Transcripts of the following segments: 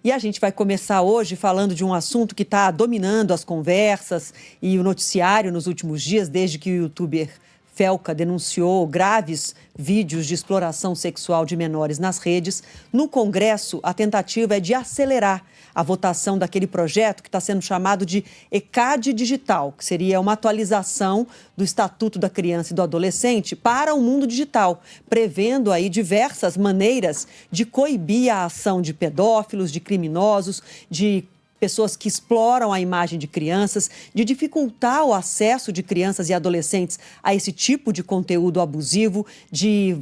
E a gente vai começar hoje falando de um assunto que está dominando as conversas e o noticiário nos últimos dias, desde que o youtuber Felca denunciou graves vídeos de exploração sexual de menores nas redes. No Congresso, a tentativa é de acelerar a votação daquele projeto que está sendo chamado de ECAD Digital, que seria uma atualização do Estatuto da Criança e do Adolescente para o mundo digital, prevendo aí diversas maneiras de coibir a ação de pedófilos, de criminosos, de pessoas que exploram a imagem de crianças, de dificultar o acesso de crianças e adolescentes a esse tipo de conteúdo abusivo, de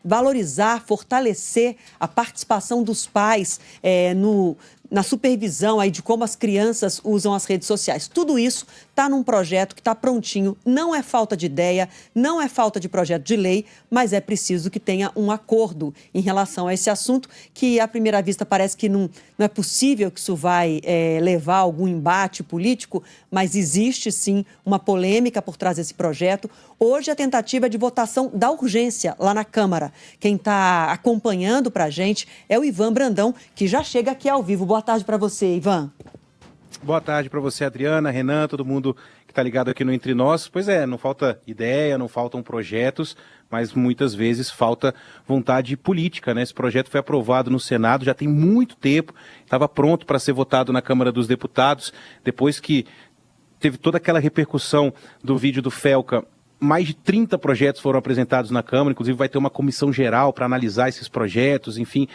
valorizar, fortalecer a participação dos pais na supervisão aí de como as crianças usam as redes sociais. Tudo isso está num projeto que está prontinho. Não é falta de ideia, não é falta de projeto de lei, mas é preciso que tenha um acordo em relação a esse assunto, que à primeira vista parece que não é possível que isso vai levar a algum embate político, mas existe sim uma polêmica por trás desse projeto. Hoje a tentativa é de votação da urgência lá na Câmara. Quem está acompanhando para a gente é o Ivan Brandão, que já chega aqui ao vivo. Boa tarde para você, Ivan. Boa tarde para você, Adriana, Renan, todo mundo que está ligado aqui no Entre Nós. Pois é, não falta ideia, não faltam projetos, mas muitas vezes falta vontade política, né? Esse projeto foi aprovado no Senado já tem muito tempo, estava pronto para ser votado na Câmara dos Deputados, depois que teve toda aquela repercussão do vídeo do Felca. Mais de 30 projetos foram apresentados na Câmara, inclusive vai ter uma comissão geral para analisar esses projetos, enfim,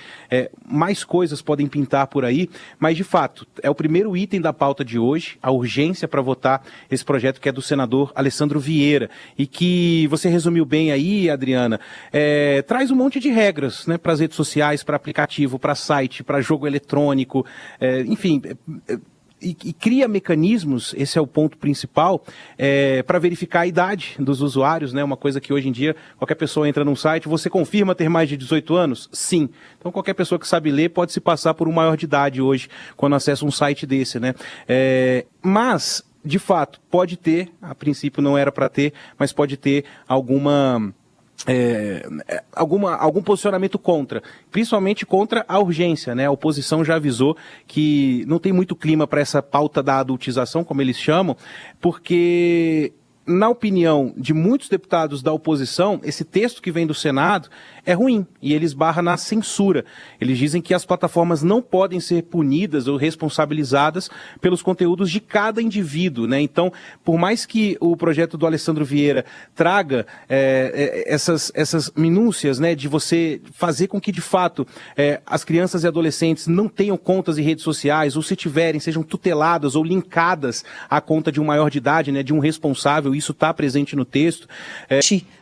mais coisas podem pintar por aí, mas de fato, é o primeiro item da pauta de hoje, a urgência para votar esse projeto que é do senador Alessandro Vieira, e que você resumiu bem aí, Adriana, traz um monte de regras, né, para as redes sociais, para aplicativo, para site, para jogo eletrônico, enfim... E cria mecanismos, esse é o ponto principal, para verificar a idade dos usuários, né? Uma coisa que hoje em dia qualquer pessoa entra num site, você confirma ter mais de 18 anos? Sim. Então qualquer pessoa que sabe ler pode se passar por um maior de idade hoje, quando acessa um site desse, né? Mas, de fato, pode ter, a princípio não era para ter, mas pode ter algum posicionamento contra, principalmente contra a urgência, né? A oposição já avisou que não tem muito clima para essa pauta da adultização, como eles chamam, porque, na opinião de muitos deputados da oposição, esse texto que vem do Senado é ruim e ele esbarra na censura. Eles dizem que as plataformas não podem ser punidas ou responsabilizadas pelos conteúdos de cada indivíduo, né? Então, por mais que o projeto do Alessandro Vieira traga essas minúcias, né, de você fazer com que, de fato, as crianças e adolescentes não tenham contas em redes sociais, ou se tiverem, sejam tuteladas ou linkadas à conta de um maior de idade, né, de um responsável, isso está presente no texto.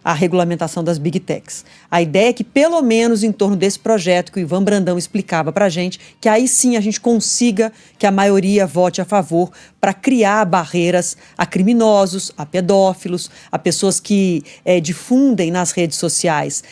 A regulamentação das Big Techs. A ideia é que, pelo menos em torno desse projeto que o Ivan Brandão explicava para a gente, que aí sim a gente consiga que a maioria vote a favor para criar barreiras a criminosos, a pedófilos, a pessoas que difundem nas redes sociais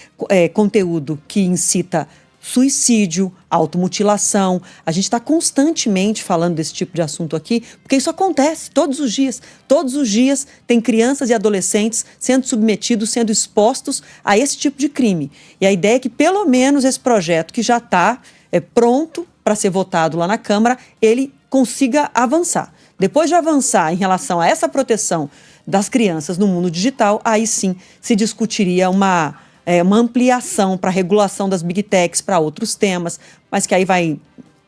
conteúdo que incita suicídio, automutilação. A gente está constantemente falando desse tipo de assunto aqui, porque isso acontece todos os dias. Todos os dias tem crianças e adolescentes sendo submetidos, sendo expostos a esse tipo de crime. E a ideia é que, pelo menos, esse projeto que já está pronto para ser votado lá na Câmara, ele consiga avançar. Depois de avançar em relação a essa proteção das crianças no mundo digital, aí sim se discutiria uma ampliação para a regulação das Big Techs para outros temas, mas que aí vai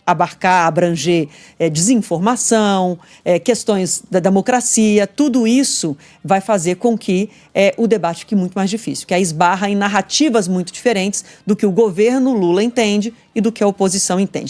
abranger desinformação, questões da democracia, tudo isso vai fazer com que o debate fique muito mais difícil, que aí esbarra em narrativas muito diferentes do que o governo Lula entende e do que a oposição entende.